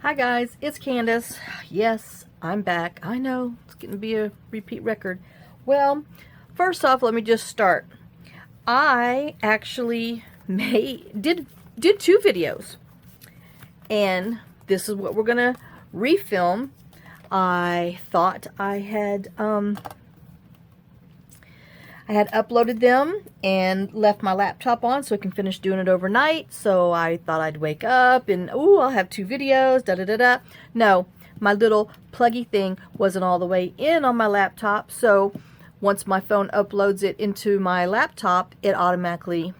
Hi guys, it's Candace. Yes, I'm back. I know, it's going to be a repeat record. Well, first off, let me just start. I actually did two videos. And this is what we're going to refilm. I thought I had uploaded them and left my laptop on so I can finish doing it overnight. So I thought I'd wake up and, ooh, I'll have two videos, da-da-da-da. No, my little pluggy thing wasn't all the way in on my laptop. So once my phone uploads it into my laptop, it automatically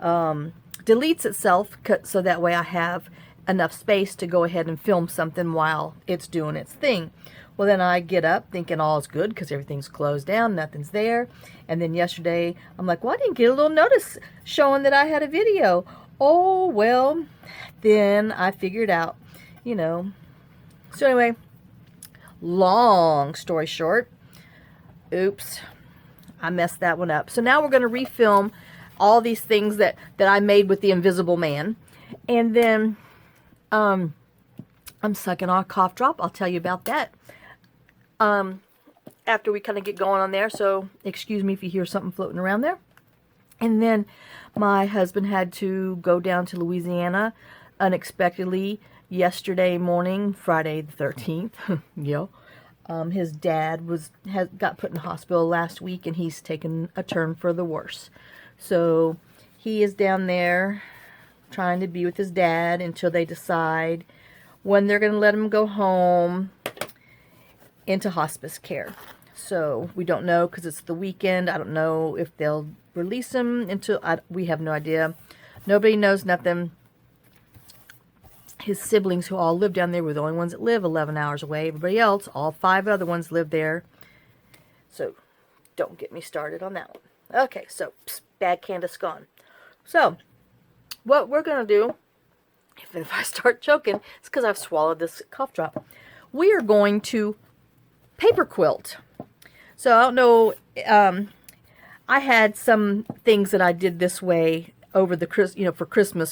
deletes itself so that way I have enough space to go ahead and film something while it's doing its thing. Well, then I get up thinking all's good because everything's closed down, nothing's there. And then yesterday, I'm like, well, I didn't get a little notice showing that I had a video. Oh, well, then I figured out, you know. So anyway, long story short, oops, I messed that one up. So now we're going to refilm all these things that I made with the Invisible Man. And then I'm sucking on a cough drop. I'll tell you about that after we kind of get going on there, so excuse me if you hear something floating around there. And then my husband had to go down to Louisiana unexpectedly yesterday morning, Friday the 13th. Yeah. His dad got put in the hospital last week, and he's taken a turn for the worse. So he is down there trying to be with his dad until they decide when they're going to let him go home into hospice care. So we don't know because it's the weekend. I don't know if they'll release him until we have no idea. Nobody knows nothing. His siblings, who all live down there, were the only ones that live 11 hours away. Everybody else, all 5 other ones, live there. So don't get me started on that one. Okay, so bad Candace gone. So what we're going to do, if I start choking, it's because I've swallowed this cough drop. We are going to paper quilt. So I don't know, I had some things that I did this way over the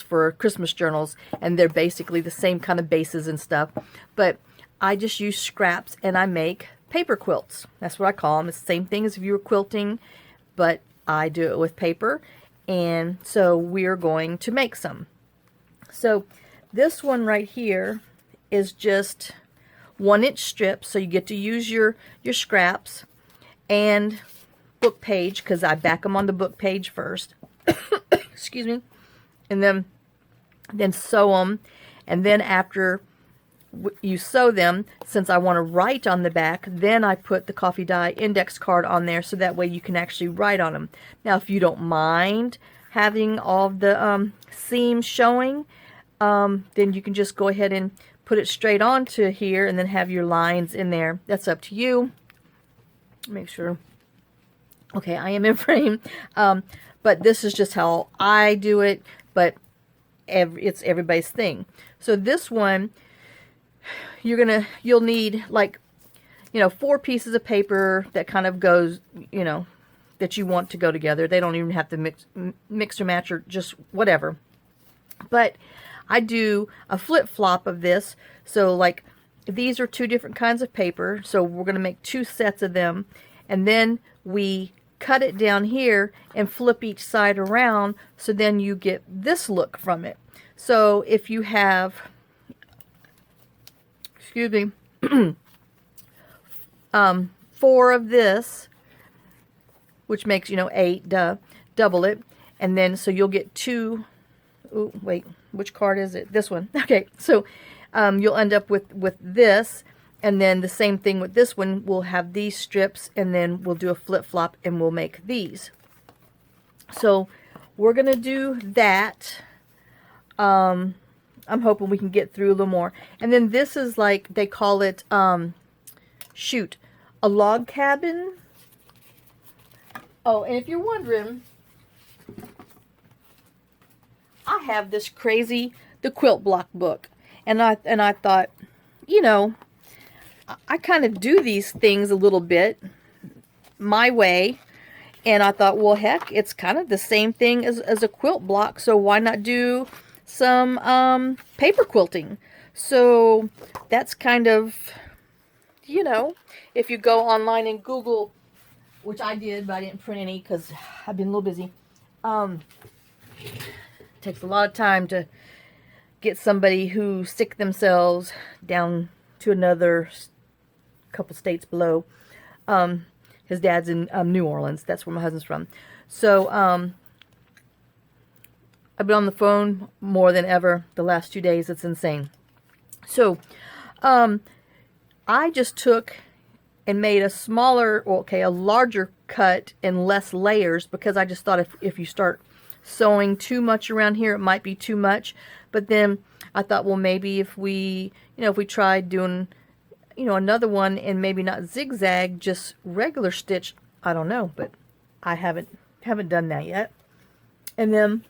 for Christmas journals, and they're basically the same kind of bases and stuff, but I just use scraps and I make paper quilts. That's what I call them. It's the same thing as if you were quilting, but I do it with paper, and so we're going to make some. So this one right here is just 1-inch strips, so you get to use your scraps and book page, because I back them on the book page first. Excuse me. And then sew them, and then after you sew them, since I want to write on the back, then I put the coffee dye index card on there so that way you can actually write on them. Now if you don't mind having all the seams showing, then you can just go ahead and put it straight onto here and then have your lines in there. That's up to you. Make sure. Okay, I am in frame. But this is just how I do it, but it's everybody's thing. So this one, you'll need, like, 4 pieces of paper that kind of goes, that you want to go together. They don't even have to mix or match, or just whatever. But I do a flip-flop of this. So like these are 2 different kinds of paper. So we're going to make 2 sets of them. And then we cut it down here and flip each side around. So then you get this look from it. So if you have, excuse me, 4 of this, which makes, 8, double it. And then so you'll get 2. Oh, wait, which card is it? This one. Okay, so you'll end up with this, and then the same thing with this one. We'll have these strips, and then we'll do a flip-flop, and we'll make these. So we're going to do that. I'm hoping we can get through a little more. And then this is like, they call it, a log cabin. Oh, and if you're wondering, I have this crazy, the Quilt Block book, and I thought, I kind of do these things a little bit my way, and I thought, well, heck, it's kind of the same thing as a quilt block, so why not do some paper quilting. So that's kind of, you know, if you go online and Google, which I did, but I didn't print any because I've been a little busy. Takes a lot of time to get somebody who sick themselves down to another couple states below. His dad's in New Orleans. That's where my husband's from. So I've been on the phone more than ever the last 2 days. It's insane. So I just took and made a smaller, okay, a larger cut and less layers, because I just thought if you start sewing too much around here, it might be too much. But then I thought, well, maybe if we, if we tried doing, another one and maybe not zigzag, just regular stitch. I don't know, but I haven't done that yet. And then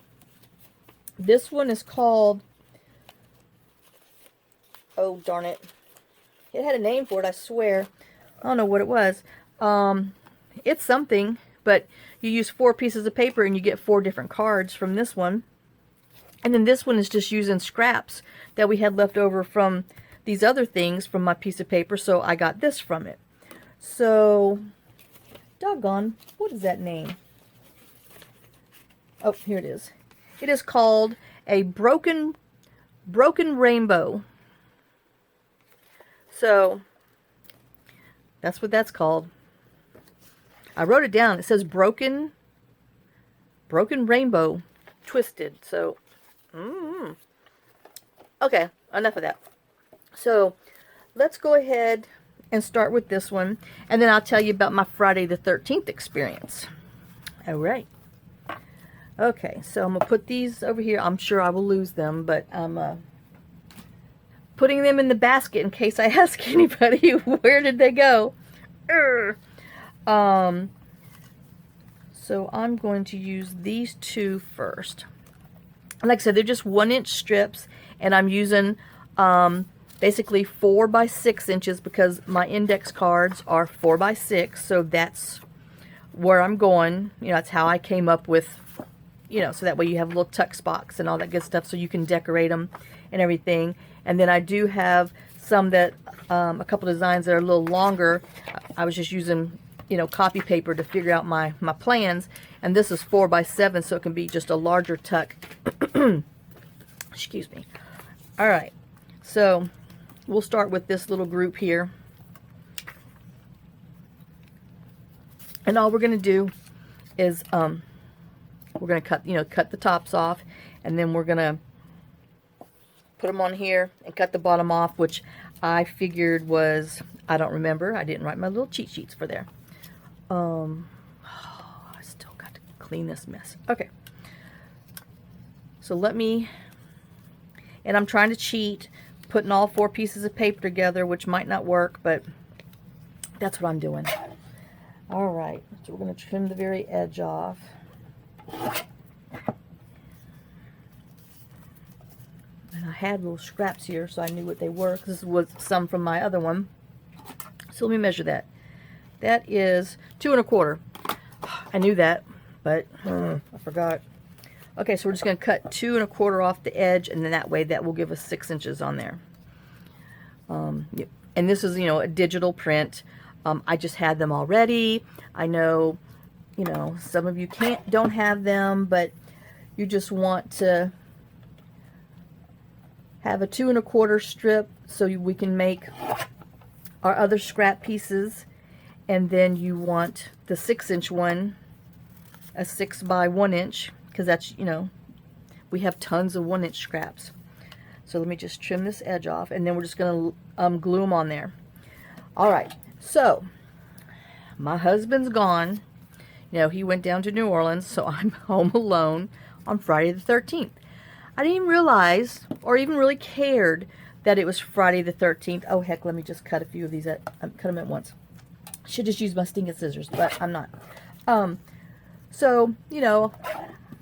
this one is called, oh darn it, it had a name for it, I swear. I don't know what it was. It's something, but you use 4 pieces of paper and you get 4 different cards from this one. And then this one is just using scraps that we had left over from these other things from my piece of paper, so I got this from it. So, doggone, what is that name? Oh, here it is. It is called a broken rainbow. So, that's what that's called. I wrote it down. It says broken rainbow twisted. So, okay, enough of that. So, let's go ahead and start with this one, and then I'll tell you about my Friday the 13th experience. All right. Okay, so I'm going to put these over here. I'm sure I will lose them, but I'm putting them in the basket in case I ask anybody where did they go. So I'm going to use these 2 first. Like I said, they're just 1-inch strips, and I'm using basically 4 by 6 inches because my index cards are 4 by 6. So that's where I'm going. That's how I came up with, so that way you have little tuck spots and all that good stuff, so you can decorate them and everything. And then I do have some that, a couple designs that are a little longer. I was just using, copy paper to figure out my plans. And this is 4 by 7, so it can be just a larger tuck. Excuse me. All right. So we'll start with this little group here. And all we're going to do is, we're going to cut the tops off, and then we're going to put them on here and cut the bottom off, which I figured was, I don't remember. I didn't write my little cheat sheets for there. I still got to clean this mess. Okay. So and I'm trying to cheat, putting all 4 pieces of paper together, which might not work, but that's what I'm doing. All right. So we're going to trim the very edge off. And I had little scraps here, so I knew what they were. This was some from my other one. So let me measure that. That is 2 1/4. I knew that, but I forgot. Okay, so we're just going to cut 2 1/4 off the edge, and then that way that will give us 6 inches on there. Yep. And this is, a digital print. I just had them already. I know, some of you don't have them, but you just want to have a 2 1/4 strip so we can make our other scrap pieces. And then you want the 6-inch one, a 6 by 1 inch, because that's, we have tons of 1-inch scraps. So let me just trim this edge off, and then we're just going to glue them on there. All right, so my husband's gone. He went down to New Orleans, so I'm home alone on Friday the 13th. I didn't even realize, or even really cared, that it was Friday the 13th. Oh, heck, let me just cut a few of these. Cut them at once. Should just use my stinking scissors, but I'm not. So,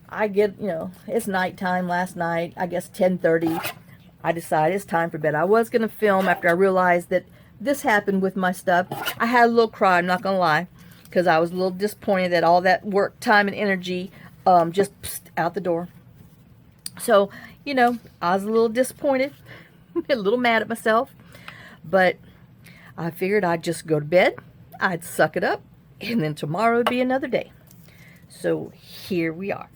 I get, it's nighttime last night. I guess 10:30. I decided it's time for bed. I was going to film after I realized that this happened with my stuff. I had a little cry, I'm not going to lie, because I was a little disappointed that all that work, time, and energy just out the door. So, you know, I was a little disappointed, a little mad at myself, but I figured I'd just go to bed, I'd suck it up, and then tomorrow would be another day. So here we are.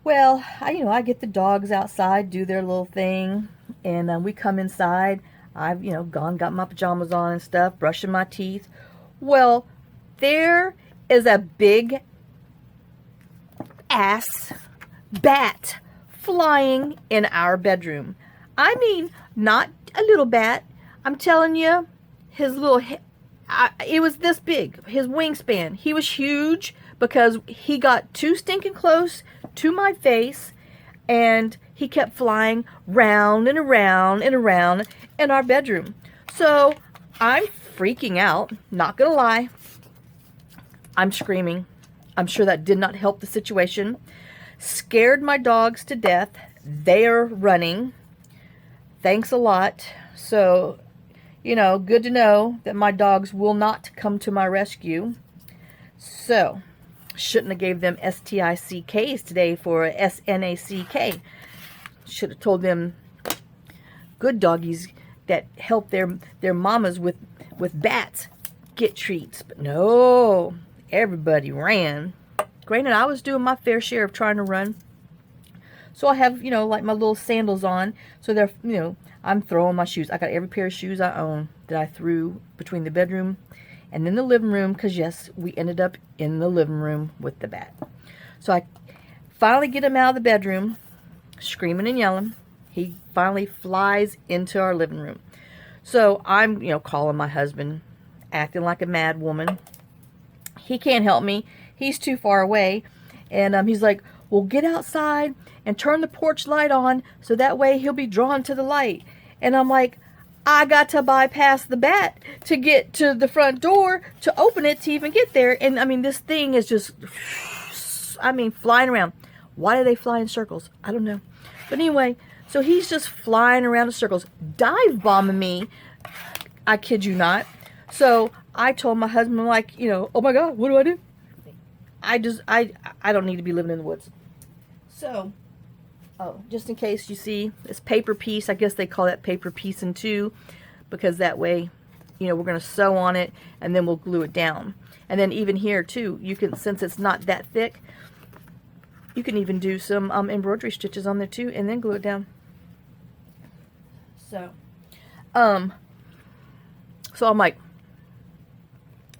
Well, I get the dogs outside, do their little thing, and we come inside. I've, got my pajamas on and stuff, brushing my teeth. Well, there is a big ass bat flying in our bedroom. I mean, not a little bat. I'm telling you, his little, it was this big, his wingspan. He was huge because he got too stinking close to my face, and he kept flying round and around and around in our bedroom. So I'm freaking out, not gonna lie. I'm screaming. I'm sure that did not help the situation. Scared my dogs to death. They're running. Thanks a lot. So, good to know that my dogs will not come to my rescue. So, shouldn't have gave them STICKs today for SNACK. Should have told them good doggies that help their mamas with bats get treats. But no, everybody ran. Granted, I was doing my fair share of trying to run. So I have, like my little sandals on. So they're, I'm throwing my shoes. I got every pair of shoes I own that I threw between the bedroom and in the living room, because yes, we ended up in the living room with the bat. So I finally get him out of the bedroom, screaming and yelling. He finally flies into our living room. So I'm, calling my husband, acting like a mad woman. He can't help me. He's too far away. And he's like, well, get outside and turn the porch light on so that way he'll be drawn to the light. And I'm like, I got to bypass the bat to get to the front door to open it to even get there. And I mean, this thing is just, flying around. Why do they fly in circles? I don't know. But anyway, so he's just flying around in circles, dive bombing me. I kid you not. So I told my husband, like, oh my God, what do I do? I don't need to be living in the woods. So, just in case you see this paper piece, I guess they call that paper piece in two, because that way, we're going to sew on it and then we'll glue it down. And then even here too, you can, since it's not that thick, you can even do some embroidery stitches on there too and then glue it down. So, so I'm like,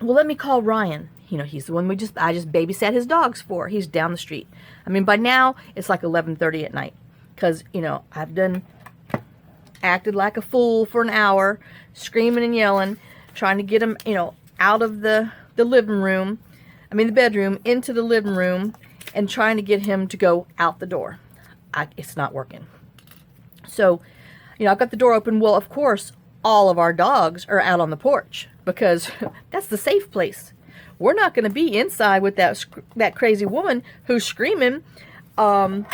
well, let me call Ryan. He's the one I just babysat his dogs for. He's down the street. I mean, by now, it's like 11:30 at night. Because, I've acted like a fool for an hour, screaming and yelling, trying to get him, out of the living room, the bedroom, into the living room, and trying to get him to go out the door. It's not working. So, I've got the door open. Well, of course, all of our dogs are out on the porch, because that's the safe place. We're not going to be inside with that crazy woman who's screaming, oh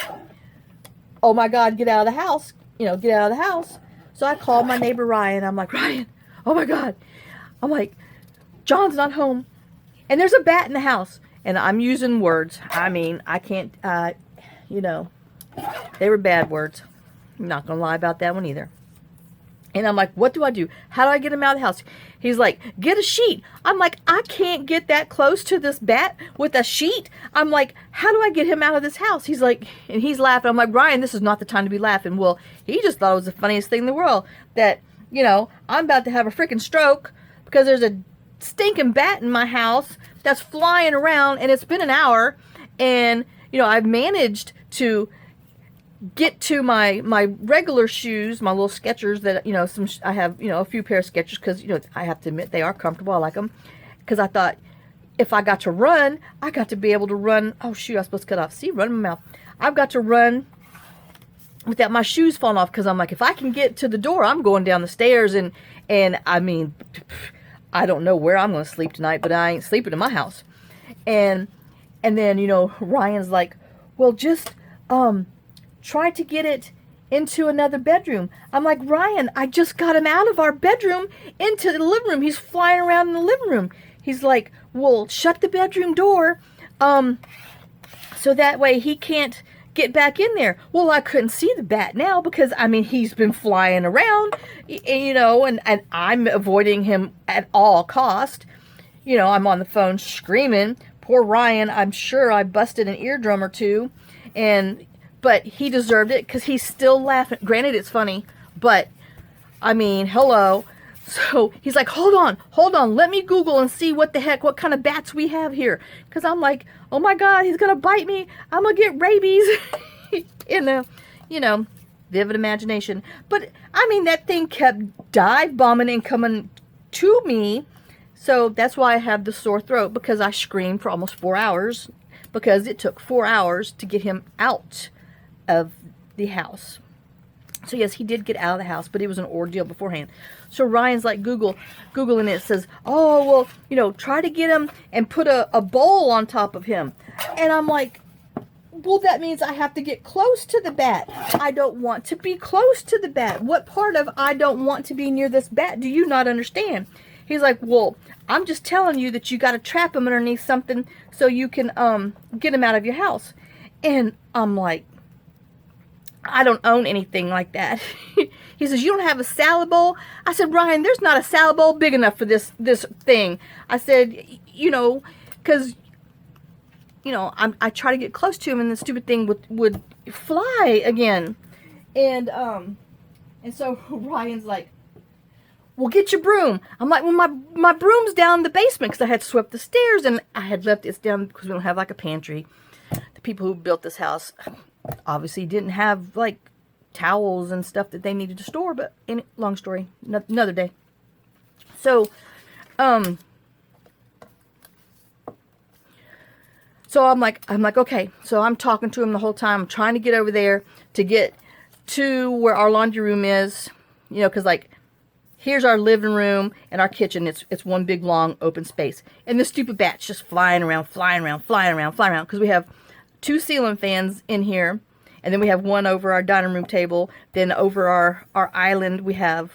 my God, get out of the house, get out of the house. So I called my neighbor Ryan. I'm like, Ryan, oh my God. I'm like, John's not home, and there's a bat in the house. And I'm using words. I can't, they were bad words. I'm not going to lie about that one either. And I'm like, what do I do? How do I get him out of the house? He's like, get a sheet. I'm like, I can't get that close to this bat with a sheet. I'm like, how do I get him out of this house? He's like, and he's laughing. I'm like, Brian, this is not the time to be laughing. Well, he just thought it was the funniest thing in the world, that, I'm about to have a freaking stroke because there's a stinking bat in my house that's flying around, and it's been an hour, and, I've managed to get to my regular shoes, my little Skechers that, I have, a few pair of Skechers, because, I have to admit they are comfortable. I like them, because I thought if I got to run, I got to be able to run. Oh shoot, I was supposed to cut off. See, run in my mouth. I've got to run without my shoes falling off, because I'm like, if I can get to the door, I'm going down the stairs, and I don't know where I'm going to sleep tonight, but I ain't sleeping in my house. And then, Ryan's like, well, just try to get it into another bedroom. I'm like, Ryan, I just got him out of our bedroom into the living room. He's flying around in the living room. He's like, well, shut the bedroom door, so that way he can't get back in there. Well, I couldn't see the bat now because, I mean, he's been flying around, you know, and I'm avoiding him at all cost. You know, I'm on the phone screaming. Poor Ryan, I'm sure I busted an eardrum or two, but he deserved it because he's still laughing. Granted, it's funny, but, I mean, hello. So he's like, hold on, let me Google and see what kind of bats we have here. Because I'm like, oh my God, he's going to bite me. I'm going to get rabies. In a, you know, vivid imagination. But, I mean, that thing kept dive bombing and coming to me. So that's why I have the sore throat, because I screamed for almost 4 hours. Because it took 4 hours to get him out of the house. So yes, he did get out of the house, but it was an ordeal beforehand. So Ryan's like Googling it. It says, oh, well, you know, try to get him and put a bowl on top of him. And I'm like, well, that means I have to get close to the bat. I don't want to be close to the bat. What part of I don't want to be near this bat do you not understand? He's like, well, I'm just telling you that you got to trap him underneath something so you can get him out of your house. And I'm like, I don't own anything like that. He says, you don't have a salad bowl? I said, Ryan, there's not a salad bowl big enough for this thing. I said, you know, because, you know, I try to get close to him and the stupid thing would fly again. And so Ryan's like, well, get your broom. I'm like, well, my broom's down in the basement because I had swept the stairs and I had left it down because we don't have like a pantry. The people who built this house obviously didn't have like towels and stuff that they needed to store, but long story, another day. So I'm like, okay. So I'm talking to him the whole time. I'm trying to get over there to get to where our laundry room is, you know, because like here's our living room and our kitchen. It's one big long open space, and the stupid bat's just flying around because we have 2 ceiling fans in here, and then we have one over our dining room table. Then over our island we have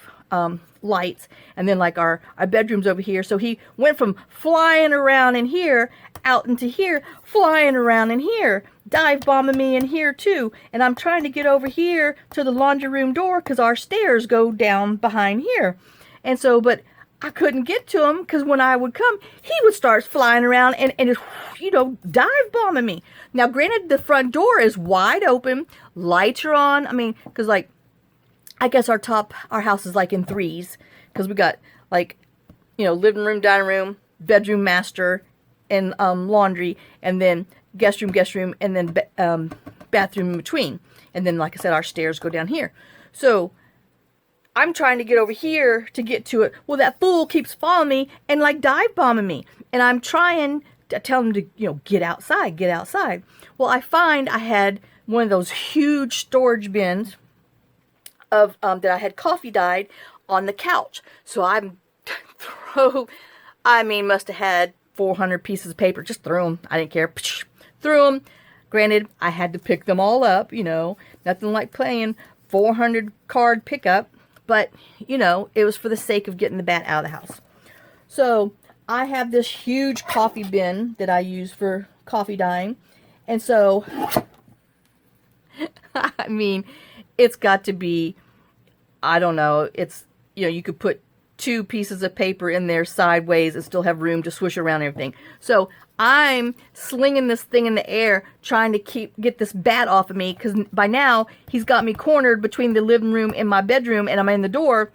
lights, and then like our bedroom's over here. So he went from flying around in here out into here, flying around in here, dive bombing me in here too. And I'm trying to get over here to the laundry room door because our stairs go down behind here. And so, but I couldn't get to him because when I would come, he would start flying around and you know, dive bombing me. Now, granted, the front door is wide open, lights are on. I mean, because like, I guess our house is like in 3s because we got like, you know, living room, dining room, bedroom, master, and laundry, and then guest room, and then bathroom in between. And then, like I said, our stairs go down here. So I'm trying to get over here to get to it. Well, that fool keeps following me and like dive bombing me. And I'm trying to tell him to, you know, get outside. Well, I find I had one of those huge storage bins of that I had coffee dyed on the couch. So must have had 400 pieces of paper. Just threw them. I didn't care. Threw them. Granted, I had to pick them all up, you know. Nothing like playing 400 card pickup. But, you know, it was for the sake of getting the bat out of the house. So I have this huge coffee bin that I use for coffee dyeing. And so, I mean, it's got to be, I don't know, it's, you know, you could put 2 pieces of paper in there sideways and still have room to swish around everything. So I'm slinging this thing in the air trying to get this bat off of me, because by now he's got me cornered between the living room and my bedroom, and I'm in the door,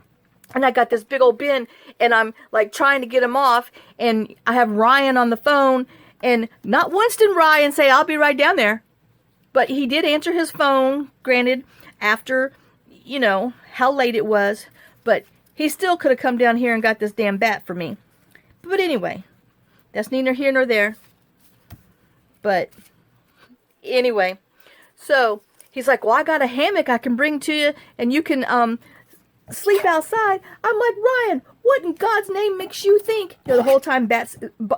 and I got this big old bin, and I'm like trying to get him off, and I have Ryan on the phone, and not once did Ryan say, I'll be right down there. But he did answer his phone, granted, after, you know, how late it was, but he still could have come down here and got this damn bat for me. But anyway, that's neither here nor there. But anyway, so he's like, well, I got a hammock I can bring to you, and you can sleep outside. I'm like, Ryan, what in God's name makes you think? You know, the whole time bats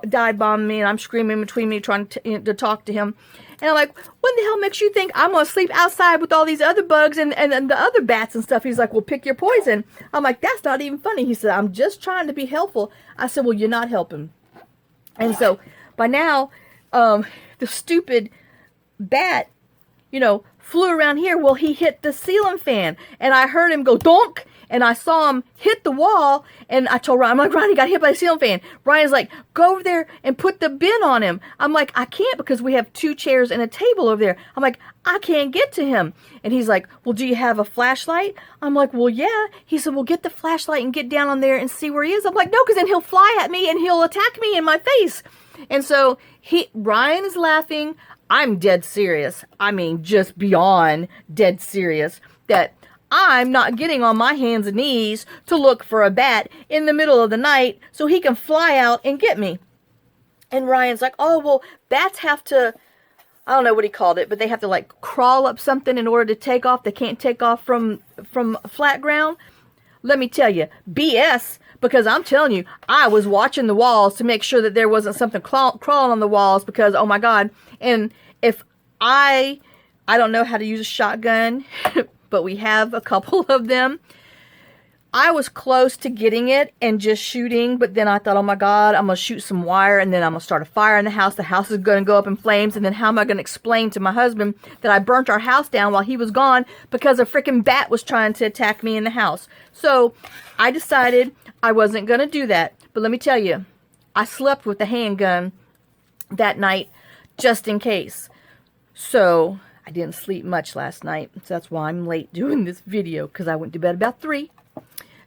dive bombing me, and I'm screaming between me trying to talk to him. And I'm like, what the hell makes you think I'm going to sleep outside with all these other bugs and the other bats and stuff? He's like, well, pick your poison. I'm like, that's not even funny. He said, I'm just trying to be helpful. I said, well, you're not helping. And so by now, the stupid bat flew around here. Well, he hit the ceiling fan, and I heard him go donk, and I saw him hit the wall, and I told Ryan, I'm like, Ryan, he got hit by the ceiling fan. Ryan's like, go over there and put the bin on him. I'm like, I can't, because we have 2 chairs and a table over there. I'm like, I can't get to him. And he's like, well, do you have a flashlight? I'm like, well, yeah. He said, well, get the flashlight and get down on there and see where he is. I'm like, no, because then he'll fly at me and he'll attack me in my face. And so Ryan is laughing. I'm dead serious. I mean, just beyond dead serious that I'm not getting on my hands and knees to look for a bat in the middle of the night so he can fly out and get me. And Ryan's like, oh, well, bats have to, I don't know what he called it, but they have to like crawl up something in order to take off. They can't take off from flat ground. Let me tell you, BS, because I'm telling you, I was watching the walls to make sure that there wasn't something crawling on the walls, because, oh my God. And if I don't know how to use a shotgun, but we have a couple of them. I was close to getting it and just shooting, but then I thought, oh my God, I'm going to shoot some wire, and then I'm going to start a fire in the house. The house is going to go up in flames, and then how am I going to explain to my husband that I burnt our house down while he was gone because a freaking bat was trying to attack me in the house? So I decided I wasn't going to do that. But let me tell you, I slept with the handgun that night just in case. So I didn't sleep much last night, so that's why I'm late doing this video, because I went to bed about 3.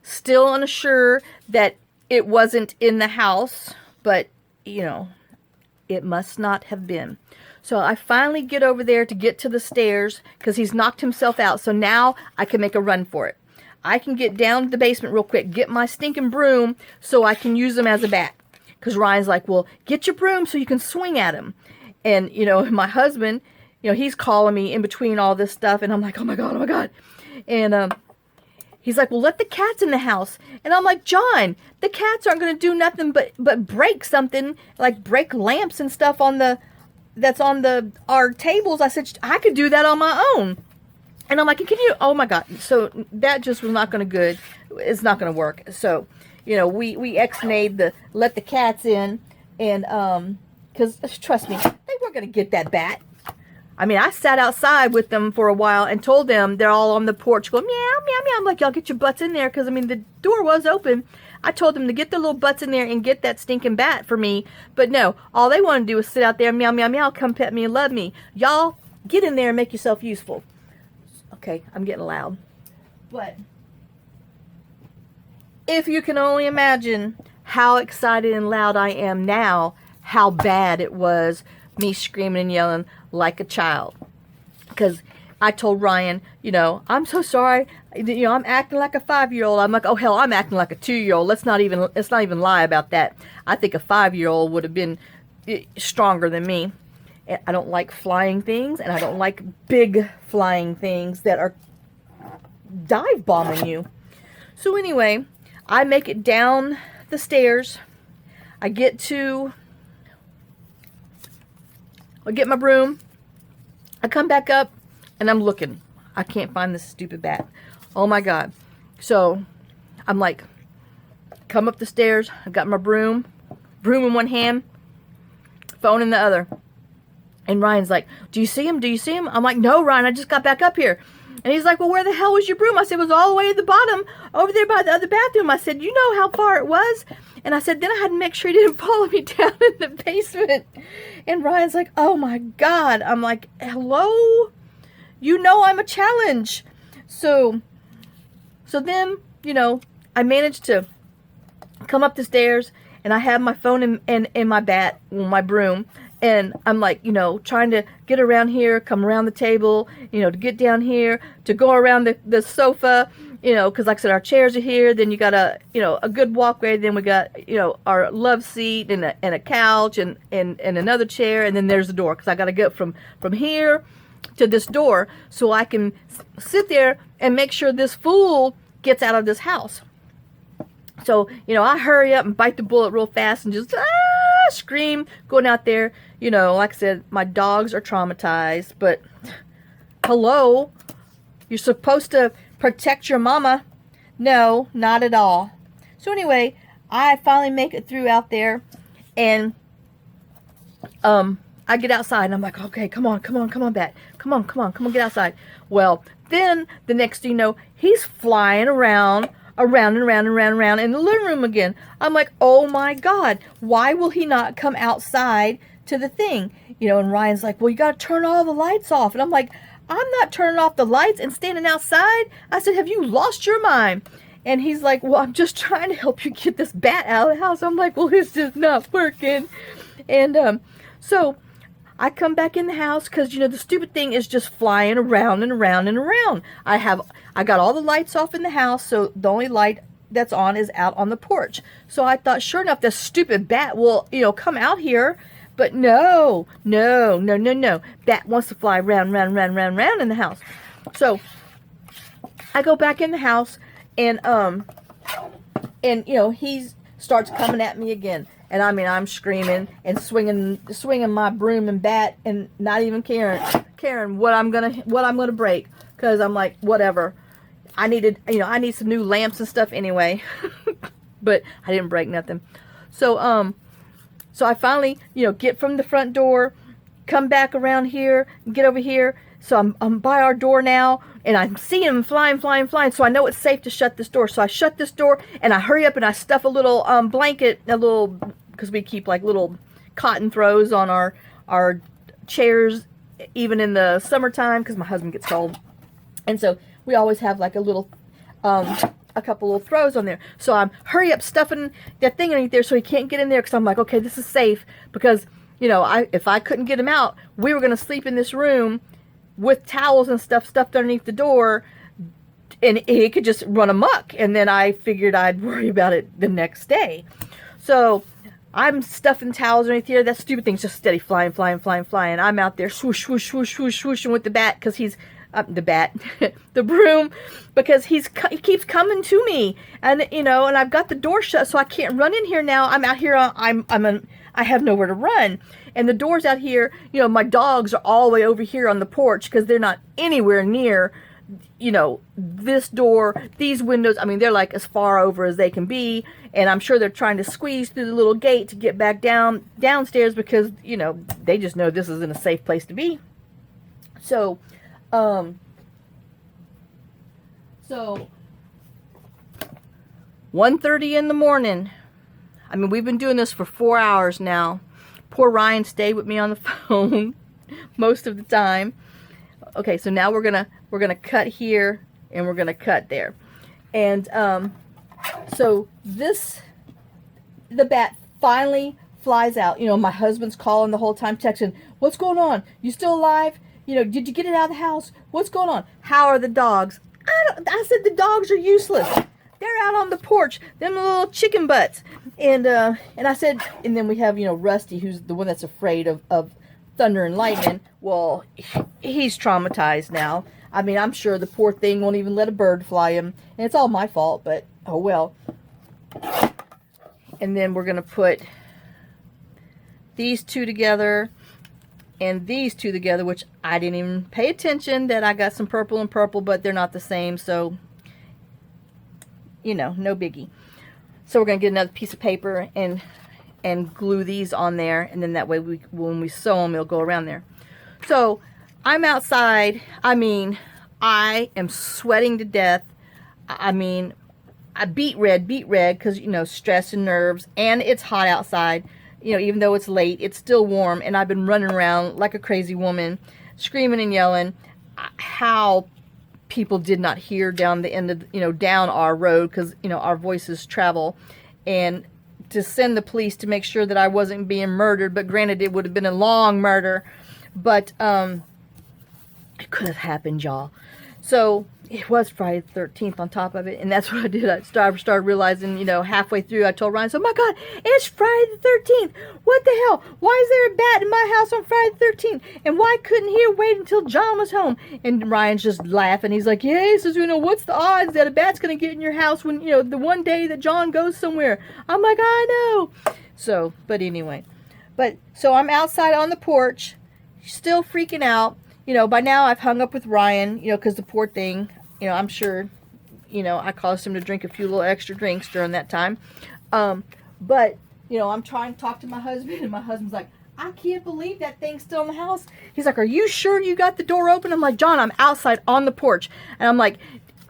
Still unsure that it wasn't in the house, but, it must not have been. So I finally get over there to get to the stairs, because he's knocked himself out, so now I can make a run for it. I can get down to the basement real quick, get my stinking broom, so I can use him as a bat. Because Ryan's like, well, get your broom so you can swing at him. And, my husband, he's calling me in between all this stuff, and I'm like, oh my God, oh my God. And he's like, well, let the cats in the house. And I'm like, John, the cats aren't going to do nothing but break something, like break lamps and stuff that's on our tables. I said, I could do that on my own. And I'm like, can you, oh my God. So that just was not going to good. It's not going to work. So, we ex-nayed the let the cats in, and, because trust me, they weren't going to get that bat. I mean, I sat outside with them for a while and told them, they're all on the porch going, meow, meow, meow. I'm like, y'all get your butts in there, because, I mean, the door was open. I told them to get their little butts in there and get that stinking bat for me. But no, all they want to do is sit out there, meow, meow, meow, come pet me and love me. Y'all, get in there and make yourself useful. Okay, I'm getting loud. But if you can only imagine how excited and loud I am now, how bad it was me screaming and yelling like a child. Because I told Ryan, I'm so sorry. I'm acting like a 5-year-old. I'm like, oh hell, I'm acting like a 2-year-old. Let's not even lie about that. I think a 5-year-old would have been stronger than me. I don't like flying things, and I don't like big flying things that are dive bombing you. So anyway, I make it down the stairs. I get my broom. I come back up, and I'm looking. I can't find this stupid bat. Oh my God. So I'm like, come up the stairs. I got my broom in one hand, phone in the other. And Ryan's like, do you see him? Do you see him? I'm like, no, Ryan, I just got back up here. And he's like, well, where the hell was your broom? I said, it was all the way at the bottom over there by the other bathroom. I said, you know how far it was? And I said, then I had to make sure he didn't follow me down in the basement. And Ryan's like, oh my God. I'm like, hello? I'm a challenge. So then, I managed to come up the stairs, and I have my phone and my bat, my broom. And I'm like, trying to get around here, come around the table, to get down here, to go around the sofa, because like I said, our chairs are here. Then you got a good walkway. Then we got, our love seat and a couch and another chair. And then there's the door, because I got to get from here to this door so I can sit there and make sure this fool gets out of this house. So, I hurry up and bite the bullet real fast and just scream going out there. Like I said, my dogs are traumatized, but hello, you're supposed to protect your mama. No, not at all. So anyway, I finally make it through out there, and I get outside and I'm like, okay, come on, come on, come on, Bat. Come on, come on, come on, get outside. Well, then the next thing you know, he's flying around and around and around and around in the living room again. I'm like, oh my God, why will he not come outside to the thing? You know, and Ryan's like, well, you got to turn all the lights off. And I'm like, I'm not turning off the lights and standing outside. I said, have you lost your mind? And he's like, well, I'm just trying to help you get this bat out of the house. I'm like, well, it's just not working. And so I come back in the house because, you know, the stupid thing is just flying around and around and around. I got all the lights off in the house, so the only light that's on is out on the porch. So I thought, sure enough, this stupid bat will, you know, come out here. But no, no, no, no, no. Bat wants to fly round, round, round, round, round in the house. So I go back in the house, and you know, he starts coming at me again. And I mean, I'm screaming and swinging my broom and bat, and not even caring what I'm gonna break, because I'm like, whatever. I need some new lamps and stuff anyway. But I didn't break nothing. So I finally, you know, get from the front door, come back around here, get over here. So I'm by our door now, and I'm seeing him flying, flying, flying. So I know it's safe to shut this door. So I shut this door, and I hurry up and I stuff a little blanket, because we keep like little cotton throws on our chairs, even in the summertime, because my husband gets cold. And so we always have like a couple little throws on there. So I'm hurry up stuffing that thing underneath there so he can't get in there, because I'm like, okay, this is safe, because, you know, if I couldn't get him out, we were going to sleep in this room with towels and stuff stuffed underneath the door, and he could just run amok. And then I figured I'd worry about it the next day. So I'm stuffing towels underneath here. That stupid thing's just steady flying, flying, flying, flying. I'm out there swoosh, swoosh, swoosh, swoosh, swooshing with the bat, because he's the broom, because he keeps coming to me, and you know, and I've got the door shut, so I can't run in here now. I'm out here. I have nowhere to run, and the door's out here. You know, my dogs are all the way over here on the porch, because they're not anywhere near, you know, this door, these windows. I mean, they're like as far over as they can be, and I'm sure they're trying to squeeze through the little gate to get back downstairs, because, you know, they just know this isn't a safe place to be. So 1:30 in the morning. I mean, we've been doing this for 4 hours now. Poor Ryan stayed with me on the phone most of the time. Okay, so now we're gonna cut here, and we're gonna cut there. And so the bat finally flies out. You know, my husband's calling the whole time, texting, what's going on? You still alive? You know, did you get it out of the house? What's going on? How are the dogs? I said the dogs are useless. They're out on the porch, them little chicken butts. And I said, and then we have, you know, Rusty, who's the one that's afraid of thunder and lightning. Well, he's traumatized now. I mean, I'm sure the poor thing won't even let a bird fly him. And it's all my fault, but oh well. And then we're going to put these two together and these two together, which I didn't even pay attention that I got some purple and purple, but they're not the same, so, you know, no biggie. So we're going to get another piece of paper and glue these on there, and then that way when we sew them, it'll go around there. So I'm outside. I mean, I am sweating to death. I mean, I beet red, because, you know, stress and nerves, and it's hot outside. You know, even though it's late, it's still warm, and I've been running around like a crazy woman, screaming and yelling. How people did not hear down the end of, you know, down our road, because, you know, our voices travel, and to send the police to make sure that I wasn't being murdered. But granted, it would have been a long murder, but it could have happened, y'all. So it was Friday the 13th on top of it, and that's what I did. I started realizing, you know, halfway through, I told Ryan, oh my God, it's Friday the 13th. What the hell? Why is there a bat in my house on Friday the 13th? And why couldn't he wait until John was home? And Ryan's just laughing. He's like, yeah, he says, you know, what's the odds that a bat's going to get in your house when, you know, the one day that John goes somewhere? I'm like, I know. So, but anyway. So I'm outside on the porch, still freaking out. You know, by now I've hung up with Ryan, you know, because the poor thing, you know, I'm sure, you know, I caused him to drink a few little extra drinks during that time. But, you know, I'm trying to talk to my husband, and my husband's like, I can't believe that thing's still in the house. He's like, are you sure you got the door open? I'm like, John, I'm outside on the porch. And I'm like,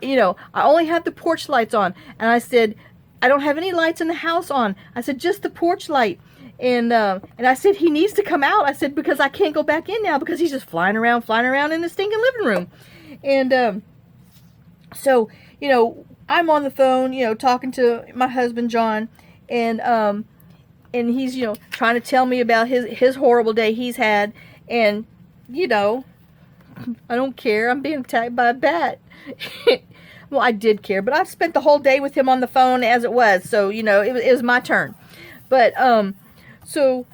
you know, I only have the porch lights on. And I said, I don't have any lights in the house on. I said, just the porch light. And I said, he needs to come out. I said, because I can't go back in now because he's just flying around in the stinking living room. And so, you know, I'm on the phone, you know, talking to my husband, John, and he's, you know, trying to tell me about his horrible day he's had. And, you know, I don't care. I'm being attacked by a bat. Well, I did care, but I've spent the whole day with him on the phone as it was. So, you know, it was my turn. But, so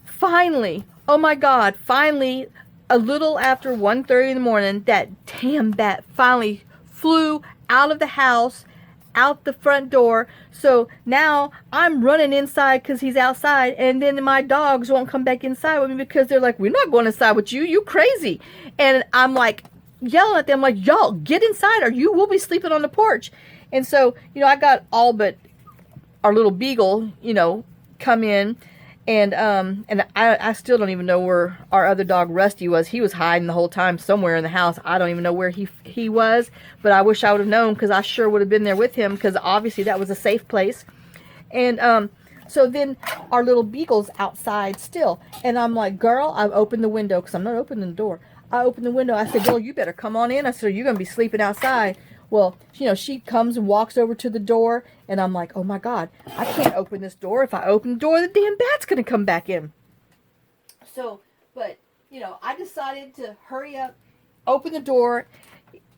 finally, oh my God, finally, a little after 1:30 in the morning, that damn bat finally flew out of the house, out the front door. So now I'm running inside because he's outside, and then my dogs won't come back inside with me because they're like, we're not going inside with you. You crazy. And I'm like yelling at them like, y'all get inside or you will be sleeping on the porch. And so, you know, I got all but our little beagle, you know, come in. And I still don't even know where our other dog Rusty was. He was hiding the whole time somewhere in the house. I don't even know where he was, but I wish I would have known because I sure would have been there with him because obviously that was a safe place. And so then our little beagle's outside still. And I'm like, girl, I've opened the window because I'm not opening the door. I opened the window. I said, girl, you better come on in. I said, you're going to be sleeping outside. Well, you know, she comes and walks over to the door, and I'm like, oh my God, I can't open this door. If I open the door, the damn bat's going to come back in. So, but, you know, I decided to hurry up, open the door.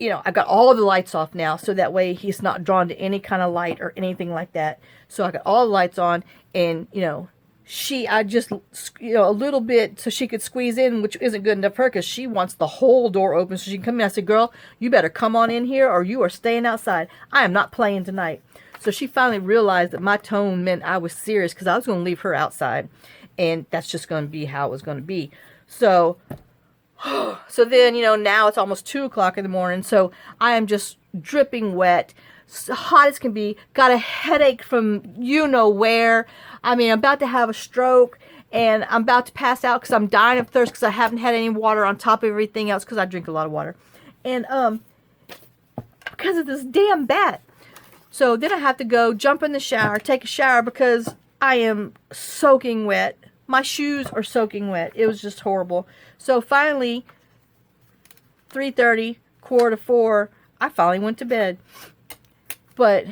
You know, I got all of the lights off now, so that way he's not drawn to any kind of light or anything like that. So I got all the lights on, and, you know, I just, you know, a little bit so she could squeeze in, which isn't good enough for her because she wants the whole door open so she can come in. I said, girl, you better come on in here or you are staying outside. I am not playing tonight. So she finally realized that my tone meant I was serious because I was going to leave her outside. And that's just going to be how it was going to be. So, so then, you know, now it's almost 2 o'clock in the morning. So I am just dripping wet. Hot as can be, got a headache from you know where. I mean, I'm about to have a stroke, and I'm about to pass out because I'm dying of thirst because I haven't had any water on top of everything else because I drink a lot of water. And because of this damn bat. So then I have to go jump in the shower, take a shower because I am soaking wet. My shoes are soaking wet. It was just horrible. So finally, 3:30, 3:45, I finally went to bed. But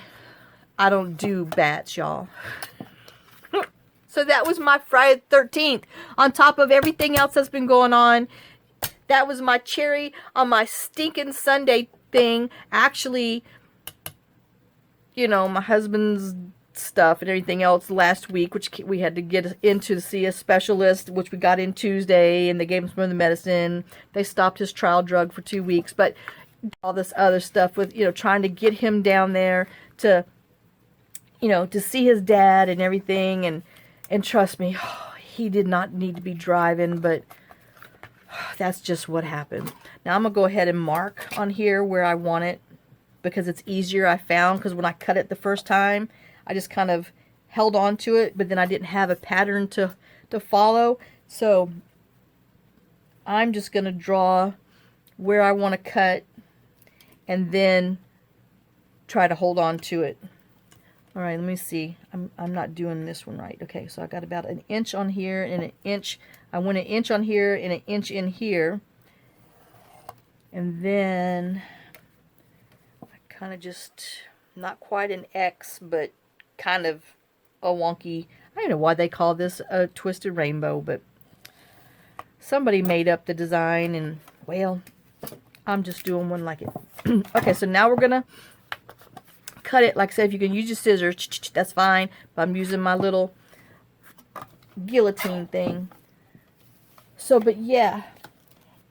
I don't do bats, y'all. So that was my Friday the 13th. On top of everything else that's been going on. That was my cherry on my stinking Sunday thing. Actually, you know, my husband's stuff and everything else last week, which we had to get into to see a specialist, which we got in Tuesday, and they gave him some of the medicine. They stopped his trial drug for 2 weeks. But all this other stuff with, you know, trying to get him down there to, you know, to see his dad and everything. And trust me, he did not need to be driving, but that's just what happened. Now I'm going to go ahead and mark on here where I want it because it's easier, I found, because when I cut it the first time, I just kind of held on to it, but then I didn't have a pattern to follow. So I'm just going to draw where I want to cut and then try to hold on to it. All right, let me see. I'm not doing this one right. Okay, so I got about an inch on here and an inch. I went an inch on here and an inch in here. And then I kind of just, not quite an X, but kind of a wonky, I don't know why they call this a twisted rainbow, but somebody made up the design and, well, I'm just doing one like it. Okay, so now we're going to cut it. Like I said, if you can use your scissors, that's fine. But I'm using my little guillotine thing. So, but yeah.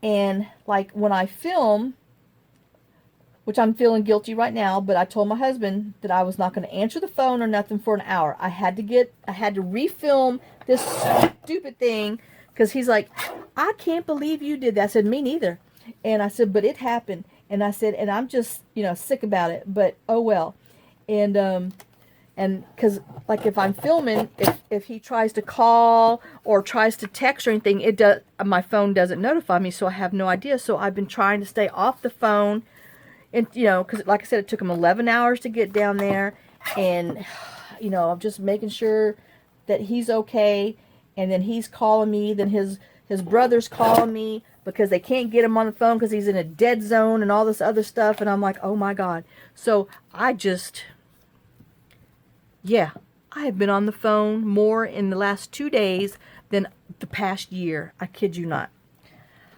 And like when I film, which I'm feeling guilty right now, but I told my husband that I was not going to answer the phone or nothing for an hour. I had to refilm this stupid thing because he's like, I can't believe you did that. I said, me neither. And I said, but it happened. And I said, and I'm just, you know, sick about it, but oh well. And, And because, like, if I'm filming, if he tries to call or tries to text or anything, my phone doesn't notify me, so I have no idea. So I've been trying to stay off the phone, and because, like I said, it took him 11 hours to get down there, and I'm just making sure that he's okay. And then he's calling me. Then his brother's calling me because they can't get him on the phone because he's in a dead zone and all this other stuff. And I'm like, oh my God. So yeah, I have been on the phone more in the last 2 days than the past year. I kid you not.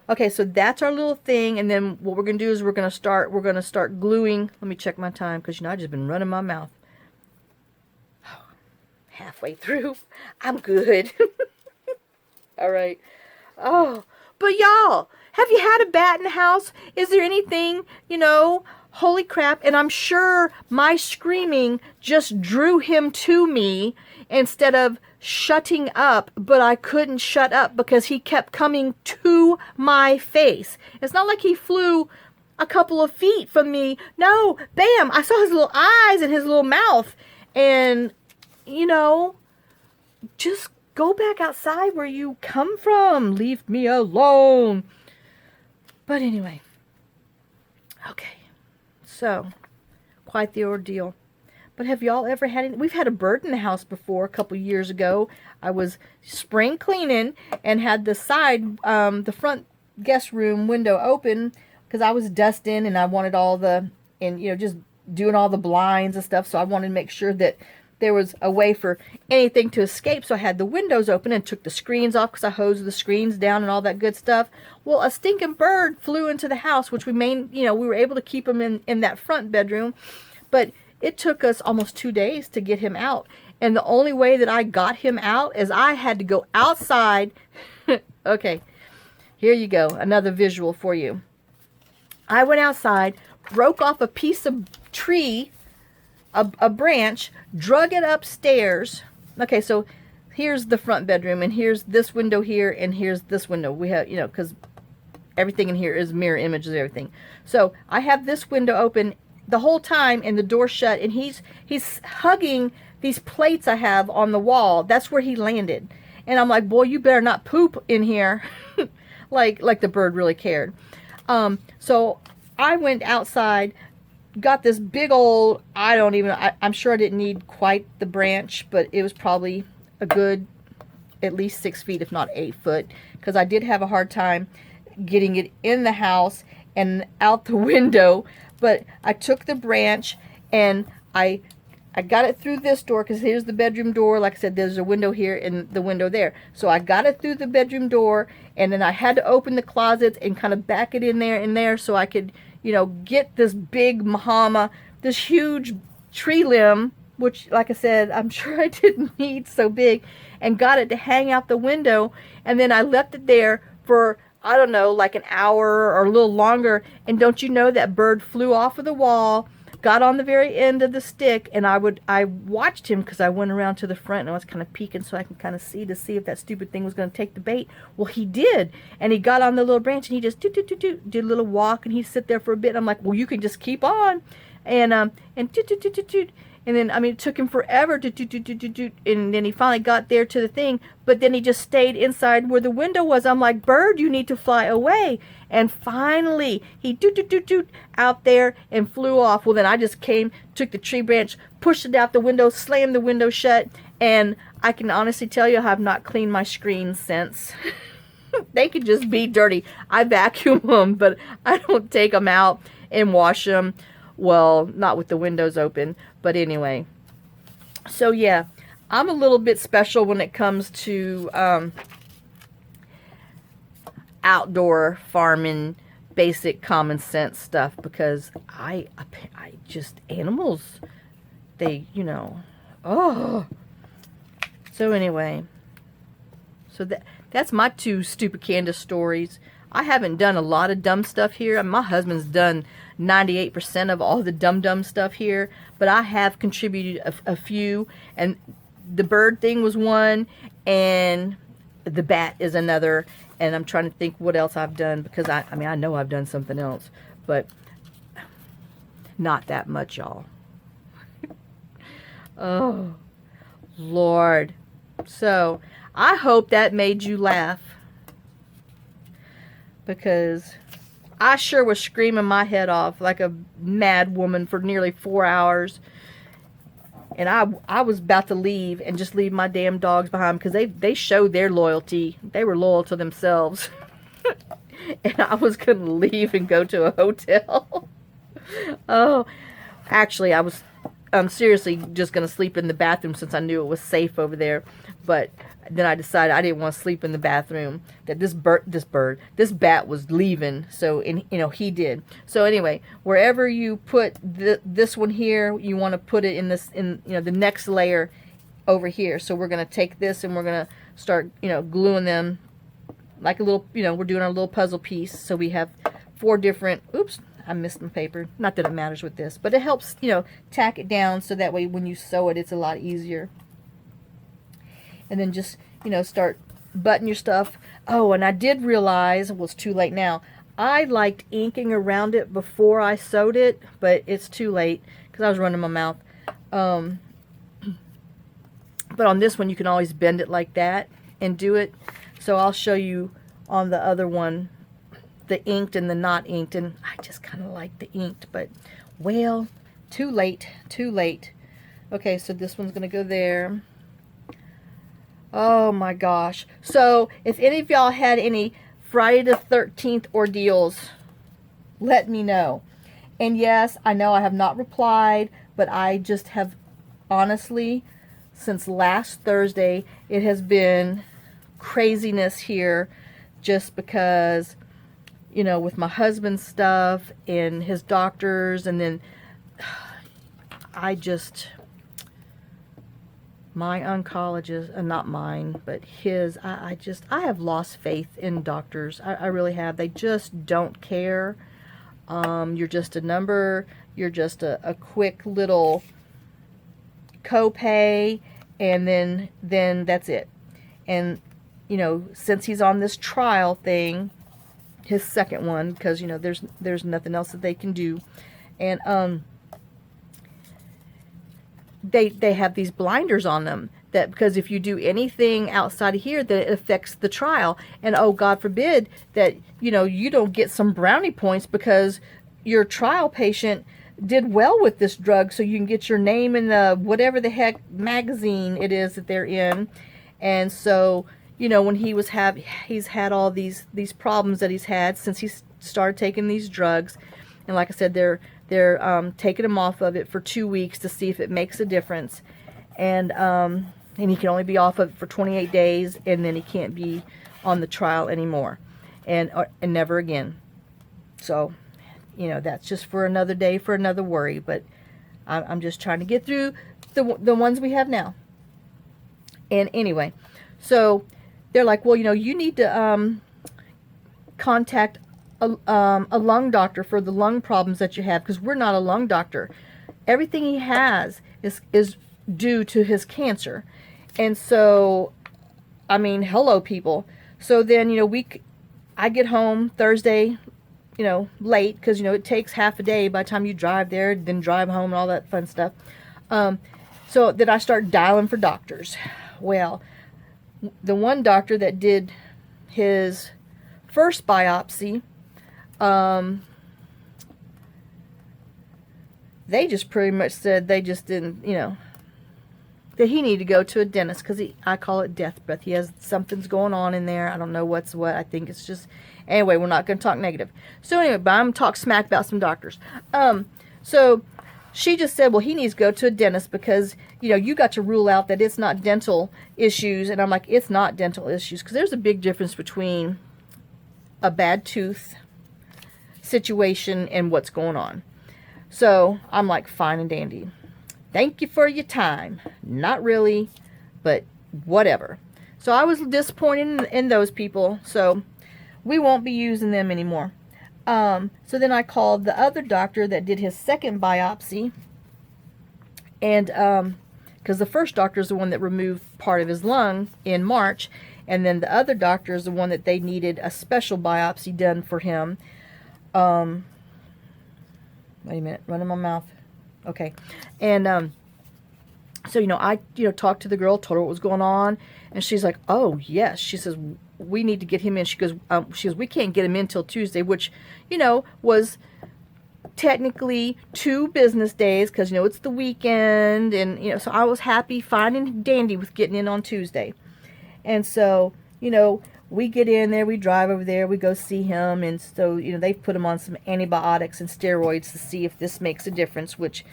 Okay, so that's our little thing, and then what we're gonna do is we're gonna start gluing. Let me check my time because I've just been running my mouth. Halfway through, I'm good. All right. Oh, but y'all, have you had a bat in the house? Is there anything, holy crap, and I'm sure my screaming just drew him to me instead of shutting up, but I couldn't shut up because he kept coming to my face. It's not like he flew a couple of feet from me. No, bam, I saw his little eyes and his little mouth, and, just go back outside where you come from. Leave me alone. But anyway, okay. So, quite the ordeal. But have y'all ever had any? We've had a bird in the house before a couple years ago. I was spring cleaning and had the the front guest room window open because I was dusting and I wanted just doing all the blinds and stuff. So I wanted to make sure that there was a way for anything to escape. So I had the windows open and took the screens off because I hosed the screens down and all that good stuff. Well, a stinking bird flew into the house, which we were able to keep him in that front bedroom. But it took us almost 2 days to get him out. And the only way that I got him out is I had to go outside. Okay, here you go. Another visual for you. I went outside, broke off a piece of tree, a branch, drug it upstairs. Okay, so here's the front bedroom, and here's this window here, and here's this window. We have, because everything in here is mirror images of everything. So I have this window open the whole time and the door shut, and he's hugging these plates I have on the wall. That's where he landed. And I'm like, boy, you better not poop in here. like the bird really cared. So I went outside, got this big old, I'm sure I didn't need quite the branch, but it was probably a good at least 6 feet, if not 8 foot, because I did have a hard time getting it in the house and out the window. But I took the branch and I got it through this door, because here's the bedroom door. Like I said, there's a window here and the window there. So I got it through the bedroom door, and then I had to open the closet and kind of back it in there so I could, get this big Mahama, this huge tree limb, which, like I said, I'm sure I didn't need so big, and got it to hang out the window. And then I left it there for, I don't know, like an hour or a little longer. And don't you know, that bird flew off of the wall, got on the very end of the stick, and I watched him because I went around to the front and I was kind of peeking so I can kind of see if that stupid thing was going to take the bait. Well, he did, and he got on the little branch and he just did a little walk, and he'd sit there for a bit. I'm like, well, you can just keep on, and and then, it took him forever to and then he finally got there to the thing, but then he just stayed inside where the window was. I'm like, bird, you need to fly away. And finally, he out there and flew off. Well, then I just came, took the tree branch, pushed it out the window, slammed the window shut, and I can honestly tell you I have not cleaned my screens since. They could just be dirty. I vacuum them, but I don't take them out and wash them. Well, not with the windows open, but anyway. So yeah, I'm a little bit special when it comes to outdoor farming, basic common sense stuff, because I just, animals, they, oh. So anyway, so that's my 2 stupid Candace stories. I haven't done a lot of dumb stuff here. My husband's done 98% of all the dumb stuff here, but I have contributed a few, and the bird thing was one, and the bat is another, and I'm trying to think what else I've done, because I know I've done something else, but not that much, y'all. Oh, Lord. So, I hope that made you laugh, because I sure was screaming my head off like a mad woman for nearly 4 hours. And I was about to leave and just leave my damn dogs behind, because they showed their loyalty. They were loyal to themselves. And I was going to leave and go to a hotel. Oh, actually, I was seriously just going to sleep in the bathroom since I knew it was safe over there. But then I decided I didn't want to sleep in the bathroom, that this bat was leaving. So, and he did. So anyway, wherever you put this one here, you want to put it in the next layer over here. So we're going to take this and we're going to start, gluing them like a little, we're doing our little puzzle piece. So we have 4 different, oops, I missed my paper. Not that it matters with this, but it helps, tack it down so that way when you sew it, it's a lot easier. And then just, start button your stuff. Oh, and I did realize, well, it's too late now. I liked inking around it before I sewed it, but it's too late because I was running my mouth. But on this one, you can always bend it like that and do it. So I'll show you on the other one, the inked and the not inked, and I just kind of like the inked, but, well, too late, too late. Okay, so this one's going to go there. Oh my gosh. So if any of y'all had any Friday the 13th ordeals, let me know. And yes, I know I have not replied, but I just have, honestly, since last Thursday, it has been craziness here, just because, with my husband's stuff and his doctors, and then my oncologist, not mine, but his, I have lost faith in doctors. I really have. They just don't care. You're just a number. You're just a quick little copay, and then that's it. And, since he's on this trial thing, his second one, because, there's nothing else that they can do. And, they have these blinders on them, that because if you do anything outside of here, that it affects the trial. And oh, God forbid that, you don't get some brownie points because your trial patient did well with this drug, so you can get your name in the whatever the heck magazine it is that they're in. And so, when he's had all these problems that he's had since he started taking these drugs. And like I said, they're taking him off of it for 2 weeks to see if it makes a difference. And he can only be off of it for 28 days, and then he can't be on the trial anymore, and never again. So, that's just for another day, for another worry. But I'm just trying to get through the ones we have now. And anyway, so they're like, well, you need to contact a lung doctor for the lung problems that you have, because we're not a lung doctor. Everything he has is due to his cancer. And so, I mean, hello, people. So then, I get home Thursday, late, because, it takes half a day by the time you drive there, then drive home and all that fun stuff. So then I start dialing for doctors. Well, the one doctor that did his first biopsy, they just pretty much said they just didn't, that he needed to go to a dentist, because I call it death breath. He has something's going on in there. I don't know what's what. I think it's just, anyway, we're not going to talk negative. So anyway, but I'm going to talk smack about some doctors. So she just said, well, he needs to go to a dentist because, you got to rule out that it's not dental issues. And I'm like, it's not dental issues, because there's a big difference between a bad tooth situation and what's going on. So I'm like, fine and dandy. Thank you for your time. Not really, but whatever. So I was disappointed in those people. So we won't be using them anymore. So then I called the other doctor that did his second biopsy. And because the first doctor is the one that removed part of his lung in March. And then the other doctor is the one that they needed a special biopsy done for him. Wait a minute, running my mouth. Okay. And So, I, talked to the girl, told her what was going on, and she's like, oh, yes. She says, we need to get him in. She goes, we can't get him in till Tuesday, which, was technically 2 business days, because, it's the weekend, and, so I was happy, fine and dandy with getting in on Tuesday. And so, we get in there, we drive over there, we go see him, and so, they've put him on some antibiotics and steroids to see if this makes a difference, which,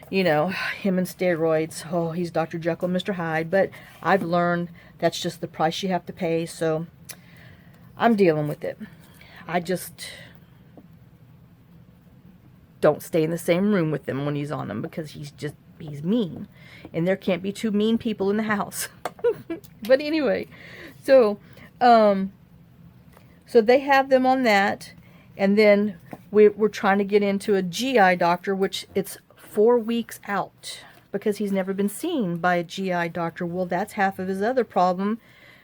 him and steroids, oh, he's Dr. Jekyll and Mr. Hyde, but I've learned that's just the price you have to pay, so I'm dealing with it. I just don't stay in the same room with him when he's on them, because he's mean, and there can't be 2 mean people in the house. But anyway, so they have them on that, and then we're trying to get into a GI doctor, which it's 4 weeks out, because he's never been seen by a GI doctor. Well, that's half of his other problem,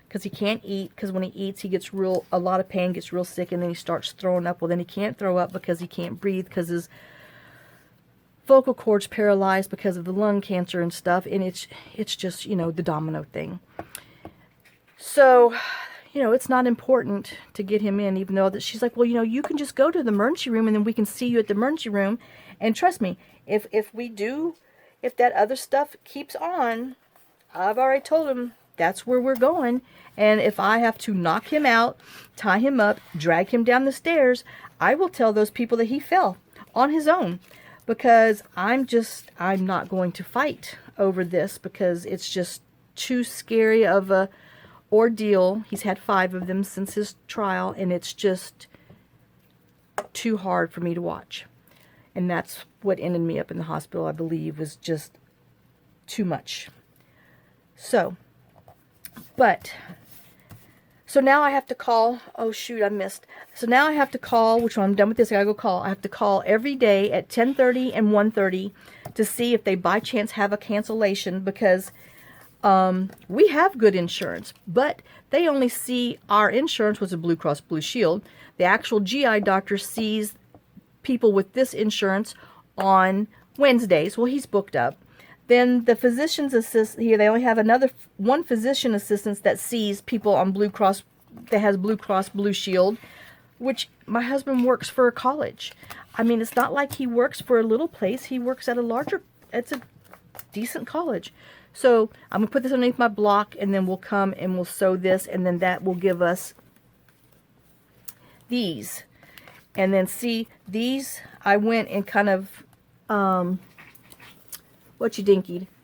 because he can't eat, because when he eats, he gets a lot of pain, gets real sick, and then he starts throwing up. Well, then he can't throw up because he can't breathe, because his vocal cords paralyzed because of the lung cancer and stuff, and it's just, the domino thing. So, it's not important to get him in, even though that she's like, well, you can just go to the emergency room, and then we can see you at the emergency room. And trust me, if that other stuff keeps on, I've already told him that's where we're going. And if I have to knock him out, tie him up, drag him down the stairs, I will tell those people that he fell on his own, because I'm not going to fight over this, because it's just too scary of a ordeal. He's had 5 of them since his trial, and it's just too hard for me to watch. And that's what ended me up in the hospital, I believe, was just too much. So now I have to call. Oh, shoot, I missed. So now I have to call, which when I'm done with this, I gotta go call. I have to call every day at 10:30 and 1:30 to see if they by chance have a cancellation, because we have good insurance, but they only see our insurance was a Blue Cross Blue Shield. The actual GI doctor sees people with this insurance on Wednesdays. Well, he's booked up. Then the physician's assistant here, they only have one physician assistant that sees people on Blue Cross, that has Blue Cross Blue Shield, which my husband works for a college. I mean, it's not like he works for a little place. He works at it's a decent college. So I'm going to put this underneath my block, and then we'll come and we'll sew this, and then that will give us these. And then see, these I went and kind of,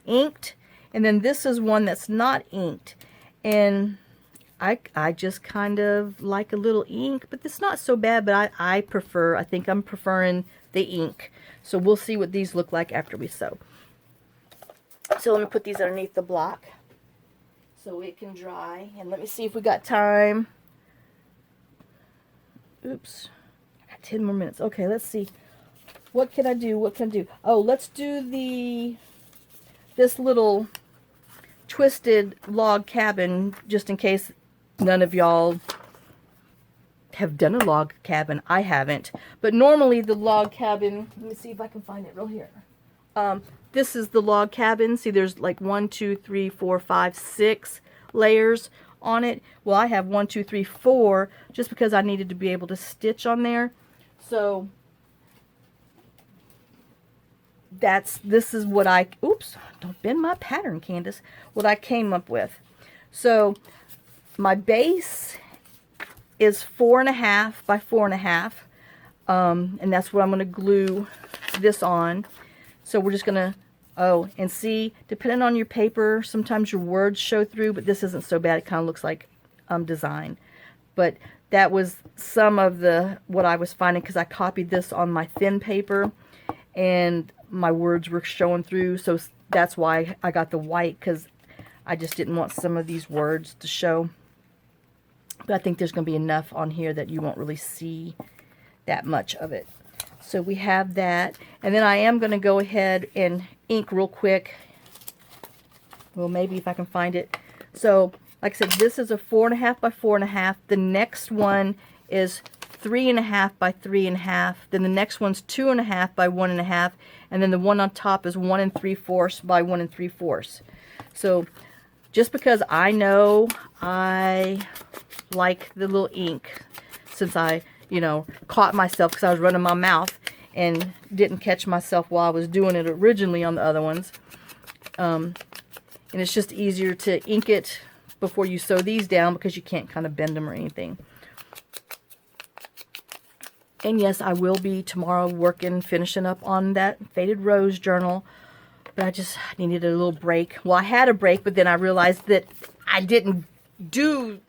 inked. And then this is one that's not inked. And I just kind of like a little ink, but it's not so bad, but I think I'm preferring the ink. So we'll see what these look like after we sew. So let me put these underneath the block so it can dry. And let me see if we got time. Oops. I got 10 more minutes. Okay, let's see. What can I do? Oh, let's do this little twisted log cabin, just in case none of y'all have done a log cabin. I haven't. But normally the log cabin, let me see if I can find it real here. This is the log cabin. See, there's like 1, 2, 3, 4, 5, 6 layers on it. Well, I have 1, 2, 3, 4, just because I needed to be able to stitch on there. So this is what oops, don't bend my pattern, Candace, what I came up with. So my base is 4.5 by 4.5, and that's what I'm going to glue this on. So we're just going to, and see, depending on your paper, sometimes your words show through, but this isn't so bad. It kind of looks like design. But that was some of what I was finding, because I copied this on my thin paper, and my words were showing through, so that's why I got the white, because I just didn't want some of these words to show. But I think there's going to be enough on here that you won't really see that much of it. So we have that, and then I am going to go ahead and ink real quick. Well, maybe if I can find it. So, like I said, this is a 4.5 by 4.5. The next one is 3.5 by 3.5. Then the next one's 2.5 by 1.5, and then the one on top is 1 3/4 by 1 3/4. So just because I know I like the little ink, since I, you know, caught myself because I was running my mouth and didn't catch myself while I was doing it originally on the other ones. And it's just easier to ink it before you sew these down because you can't kind of bend them or anything. And yes, I will be tomorrow finishing up on that Faded Rose journal. But I just needed a little break. Well, I had a break, but then I realized that I didn't do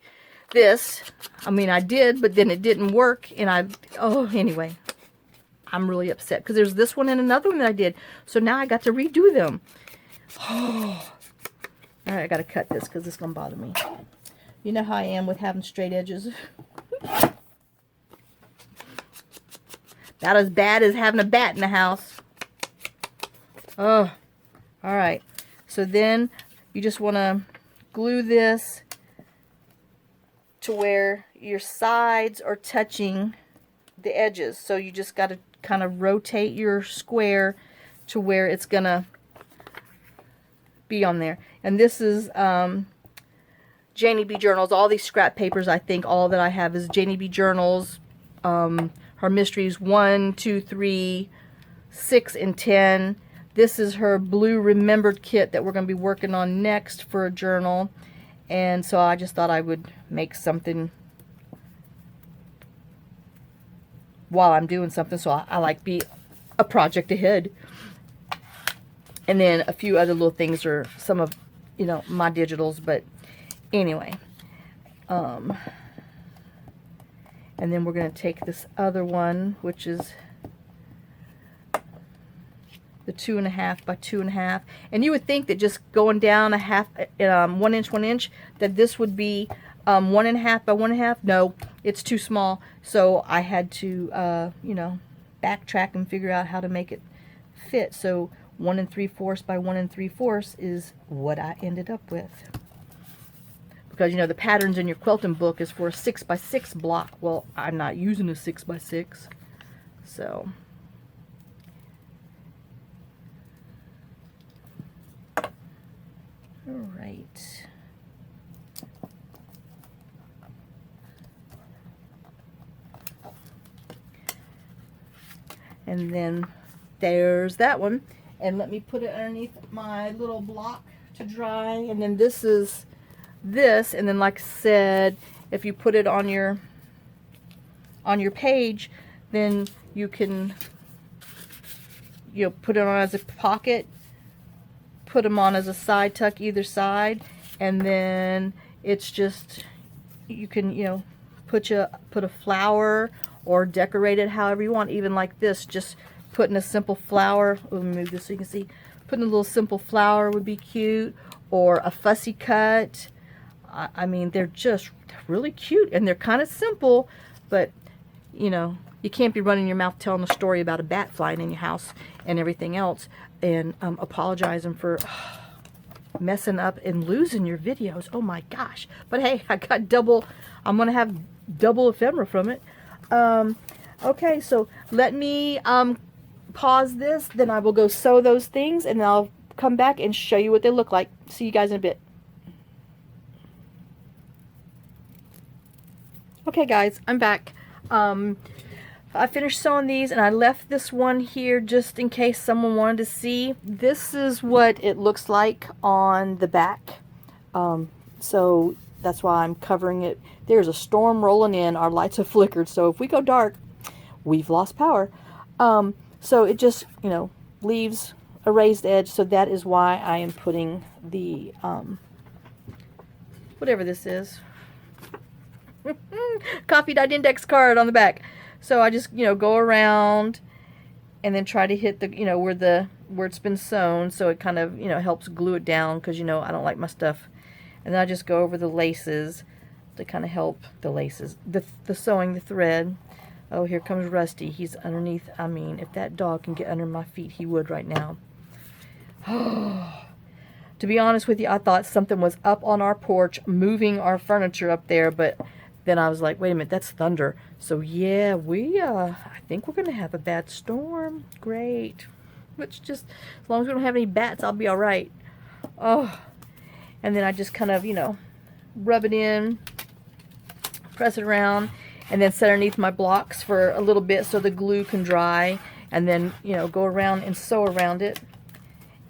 this. I mean, I did, but then it didn't work. And anyway, I'm really upset because there's this one and another one that I did. So now I got to redo them. Oh. All right, I got to cut this because it's going to bother me. You know how I am with having straight edges. About as bad as having a bat in the house. Oh. Alright, so then you just want to glue this to where your sides are touching the edges. So you just got to kind of rotate your square to where it's going to be on there. And this is Janie B Journals. All these scrap papers, I think all that I have is Janie B Journals. Her mysteries 1, 2, 3, 6, and 10. This is her blue remembered kit that we're going to be working on next for a journal. And so I just thought I would make something while I'm doing something. So I like be a project ahead. And then a few other little things are some of, you know, my digitals. But anyway. And then we're going to take this other one, which is the 2.5 by 2.5, and you would think that just going down a half, 1 inch, 1 inch, that this would be 1.5 by 1.5. No, it's too small. So I had to, you know, backtrack and figure out how to make it fit. So 1 3/4 by 1 3/4 is what I ended up with. Because you know the patterns in your quilting book is for a 6 by 6 block. Well, I'm not using a 6 by 6, so. Alright. And then there's that one. And let me put it underneath my little block to dry. And then this is this. And then like I said, if you put it on your page, then you can, you know, put it on as a pocket. Put them on as a side tuck either side, and then it's just, you can, you know, put a flower or decorate it however you want. Even like this, just putting a simple flower. Let me move this so you can see. Putting a little simple flower would be cute, or a fussy cut. I mean, they're just really cute, and they're kind of simple, but you know, you can't be running your mouth telling a story about a bat flying in your house and everything else, and apologizing for messing up and losing your videos. Oh my gosh. But hey, I got double, I'm going to have double ephemera from it. Okay, so let me pause this, then I will go sew those things, and I'll come back and show you what they look like. See you guys in a bit. Okay guys, I'm back. I finished sewing these, and I left this one here just in case someone wanted to see. This is what it looks like on the back. So that's why I'm covering it. There's a storm rolling in. Our lights have flickered, so if we go dark, we've lost power. So it just, you know, leaves a raised edge, so that is why I am putting the, whatever this is. Coffee Dot index card on the back. So I just, you know, go around and then try to hit the, you know, where it's been sewn, so it kind of, you know, helps glue it down, because, you know, I don't like my stuff. And then I just go over the laces to kind of help the laces, the sewing, the thread. Oh, here comes Rusty. He's underneath. I mean, if that dog can get under my feet, he would right now. To be honest with you, I thought something was up on our porch moving our furniture up there, but then I was like, wait a minute, that's thunder. So yeah, I think we're going to have a bad storm. Great. Which just, as long as we don't have any bats, I'll be alright. Oh, and then I just kind of, you know, rub it in, press it around, and then set underneath my blocks for a little bit so the glue can dry, and then, you know, go around and sew around it.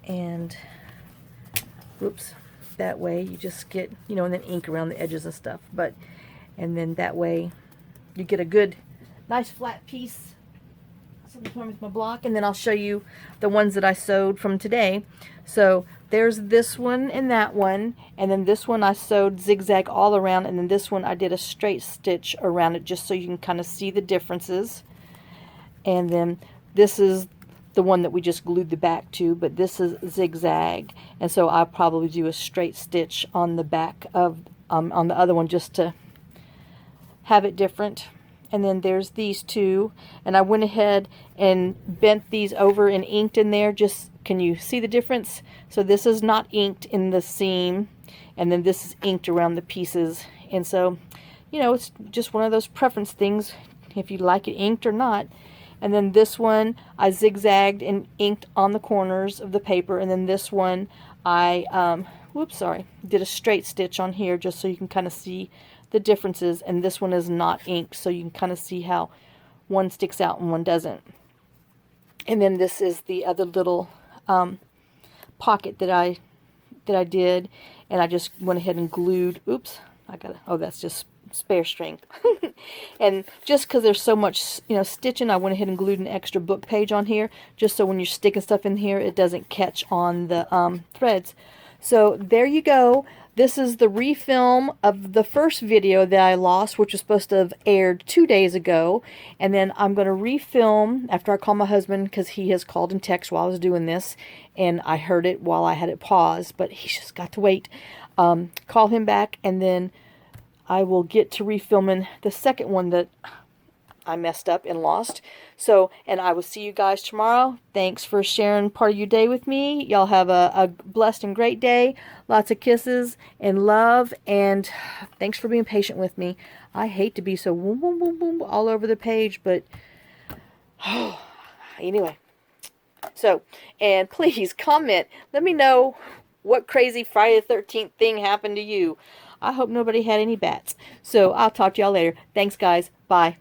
And, whoops, that way you just get, you know, and then ink around the edges and stuff. But, and then that way you get a good, nice flat piece. So with my block, and then I'll show you the ones that I sewed from today. So there's this one and that one, and then this one I sewed zigzag all around, and then this one I did a straight stitch around it just so you can kind of see the differences. And then this is the one that we just glued the back to, but this is zigzag, and so I'll probably do a straight stitch on the back of on the other one just to have it different. And then there's these two, and I went ahead and bent these over and inked in there. Just, can you see the difference? So this is not inked in the seam, and then this is inked around the pieces. And so, you know, it's just one of those preference things, if you like it inked or not. And then this one I zigzagged and inked on the corners of the paper, and then this one I did a straight stitch on here just so you can kind of see the differences. And this one is not inked, so you can kind of see how one sticks out and one doesn't. And then this is the other little pocket that I did, and I just went ahead and glued. Oops, that's just spare string. And just because there's so much, you know, stitching, I went ahead and glued an extra book page on here, just so when you're sticking stuff in here, it doesn't catch on the threads. So there you go. This is the refilm of the first video that I lost, which was supposed to have aired 2 days ago. And then I'm going to refilm after I call my husband, because he has called and texted while I was doing this, and I heard it while I had it paused, but he's just got to wait. Call him back, and then I will get to refilming the second one that I messed up and lost. So, and I will see you guys tomorrow. Thanks for sharing part of your day with me. Y'all have a blessed and great day. Lots of kisses and love, and thanks for being patient with me. I hate to be so boom, boom, boom, boom all over the page, but anyway. So, and please comment. Let me know what crazy Friday the 13th thing happened to you. I hope nobody had any bats. So I'll talk to y'all later. Thanks, guys. Bye.